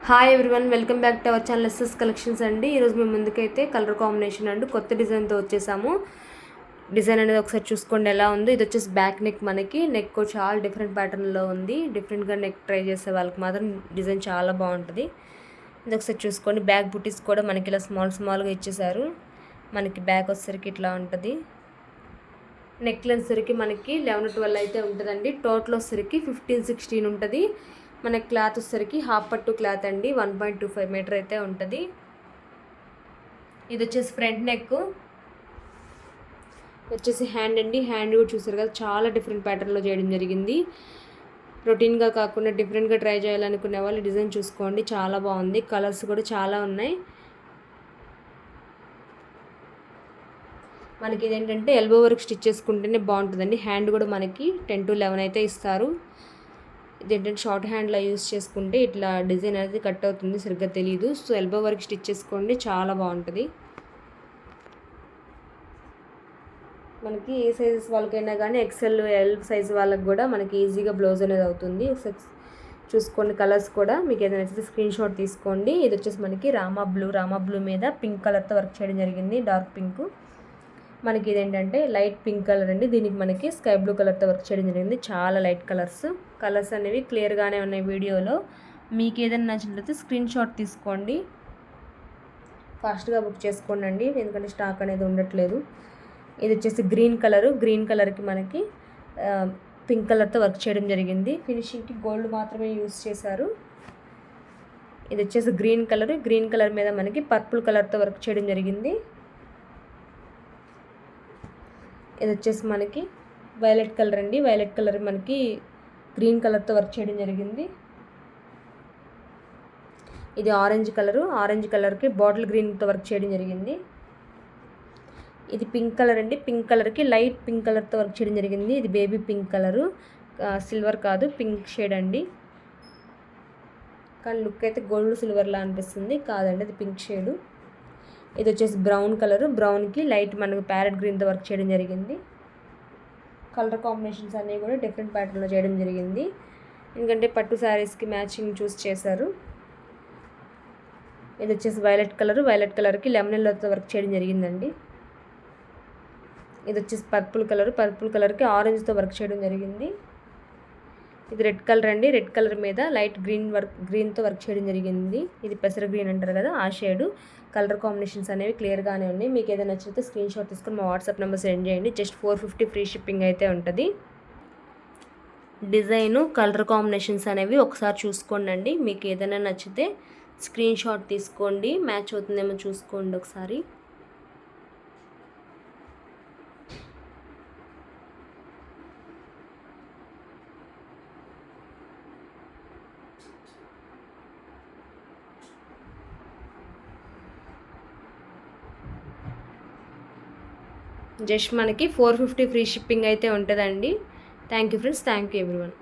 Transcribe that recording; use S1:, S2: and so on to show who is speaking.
S1: Hi everyone, welcome back to our channel S S collections అండి. ఈరోజు మేము ముందుకైతే కలర్ కాంబినేషన్ అండి కొత్త డిజైన్తో వచ్చేసాము. డిజైన్ అనేది ఒకసారి చూసుకోండి ఎలా ఉందో. ఇది వచ్చేసి బ్యాక్ నెక్, మనకి నెక్ చాలా డిఫరెంట్ ప్యాటర్న్లో ఉంది. డిఫరెంట్గా నెక్ ట్రై చేసే వాళ్ళకి మాత్రం డిజైన్ చాలా బాగుంటుంది. ఇది ఒకసారి చూసుకోండి. బ్యాక్ బుటీస్ కూడా మనకి ఇలా స్మాల్గా ఇచ్చేసారు. మనకి బ్యాక్ వచ్చేసరికి ఇట్లా ఉంటుంది. నెక్ లెన్స్ సరికి మనకి 11-12 అయితే ఉంటుందండి. టోటల్ వచ్చేసరికి 15-16 ఉంటుంది. మనకి క్లాత్ వచ్చేసరికి హాఫ్ పట్టు క్లాత్ అండి. 1.25 మీటర్ అయితే ఉంటుంది. ఇది వచ్చేసి ఫ్రంట్ నెక్, వచ్చేసి హ్యాండ్ అండి. హ్యాండ్ కూడా చూసారు కదా, చాలా డిఫరెంట్ ప్యాటర్న్లో చేయడం జరిగింది. రొటీన్గా కాకుండా డిఫరెంట్గా ట్రై చేయాలనుకునే వాళ్ళు డిజైన్ చూసుకోండి, చాలా బాగుంది. కలర్స్ కూడా చాలా ఉన్నాయి. మనకి ఇదేంటంటే ఎల్బో వరకు స్టిచ్ చేసుకుంటేనే బాగుంటుందండి. హ్యాండ్ కూడా మనకి 10-11 అయితే ఇస్తారు. ఇదేంటంటే షార్ట్ హ్యాండ్లో యూస్ చేసుకుంటే ఇట్లా డిజైన్ అనేది కట్ అవుతుంది, సరిగ్గా తెలియదు. సో ఎల్బో వరకు స్టిచ్ చేసుకోండి, చాలా బాగుంటుంది. మనకి ఏ సైజెస్ వాళ్ళకైనా కానీ ఎక్సెల్ ఎల్ సైజ్ వాళ్ళకి కూడా మనకి ఈజీగా బ్లౌజ్ అనేది అవుతుంది. చూసుకోండి. కలర్స్ కూడా మీకు ఏదైనా నచ్చితే స్క్రీన్ షాట్ తీసుకోండి. ఇది వచ్చేసి మనకి రామా బ్లూ మీద పింక్ కలర్తో వర్క్ చేయడం జరిగింది, డార్క్ పింక్. మనకి ఇదేంటంటే లైట్ పింక్ కలర్ అండి. దీనికి మనకి స్కై బ్లూ కలర్తో వర్క్ చేయడం జరిగింది. చాలా లైట్ కలర్స్ అనేవి క్లియర్గానే ఉన్నాయి వీడియోలో. మీకు ఏదైనా నచ్చినట్లయితే స్క్రీన్ షాట్ తీసుకోండి, ఫాస్ట్గా బుక్ చేసుకోండి, ఎందుకంటే స్టాక్ అనేది ఉండట్లేదు. ఇది వచ్చేసి గ్రీన్ కలర్కి మనకి పింక్ కలర్తో వర్క్ చేయడం జరిగింది. ఫినిషింగ్కి గోల్డ్ మాత్రమే యూస్ చేశారు. ఇది వచ్చేసి గ్రీన్ కలర్ మీద మనకి పర్పుల్ కలర్తో వర్క్ చేయడం జరిగింది. ఇది వచ్చేసి మనకి వైలెట్ కలర్ అండి. వైలెట్ కలర్ మనకి గ్రీన్ కలర్తో వర్క్ చేయడం జరిగింది. ఇది ఆరెంజ్ కలర్కి బాటిల్ గ్రీన్తో వర్క్ చేయడం జరిగింది. ఇది పింక్ కలర్ అండి. పింక్ కలర్కి లైట్ పింక్ కలర్తో వర్క్ చేయడం జరిగింది. ఇది బేబీ పింక్ కలరు, సిల్వర్ కాదు, పింక్ షేడ్ అండి. కానీ లుక్ అయితే గోల్డ్ సిల్వర్లా అనిపిస్తుంది, కాదండి అది పింక్ షేడు. ఇది వచ్చేసి బ్రౌన్కి లైట్ మనకు ప్యారెట్ గ్రీన్తో వర్క్ చేయడం జరిగింది. కలర్ కాంబినేషన్స్ అన్నీ కూడా డిఫరెంట్ ప్యాటర్న్లో చేయడం జరిగింది, ఎందుకంటే పట్టు శారీస్కి మ్యాచింగ్ చూస్ చేశారు. ఇది వచ్చేసి వైలెట్ కలర్కి లెమన్ ఎల్లోతో వర్క్ చేయడం జరిగిందండి. ఇది వచ్చేసి పర్పుల్ కలర్కి ఆరెంజ్తో వర్క్ చేయడం జరిగింది. ఇది రెడ్ కలర్ అండి. రెడ్ కలర్ మీద లైట్ గ్రీన్తో వర్క్ చేయడం జరిగింది. ఇది పెసర గ్రీన్ అంటారు కదా, ఆ షేడు. కలర్ కాంబినేషన్స్ అనేవి క్లియర్గానే ఉన్నాయి. మీకు ఏదైనా నచ్చితే స్క్రీన్ షాట్ తీసుకొని మా వాట్సాప్ నెంబర్ సెండ్ చేయండి. జస్ట్ 450 ఫ్రీ షిప్పింగ్ అయితే ఉంటుంది. డిజైను కలర్ కాంబినేషన్స్ అనేవి ఒకసారి చూసుకోండి. మీకు ఏదైనా నచ్చితే స్క్రీన్ షాట్ తీసుకోండి, మ్యాచ్ అవుతుందేమో చూసుకోండి ఒకసారి. జస్ట్ మనకి 450 ఫ్రీ షిప్పింగ్ అయితే ఉంటుందండి. Thank you friends, thank you everyone.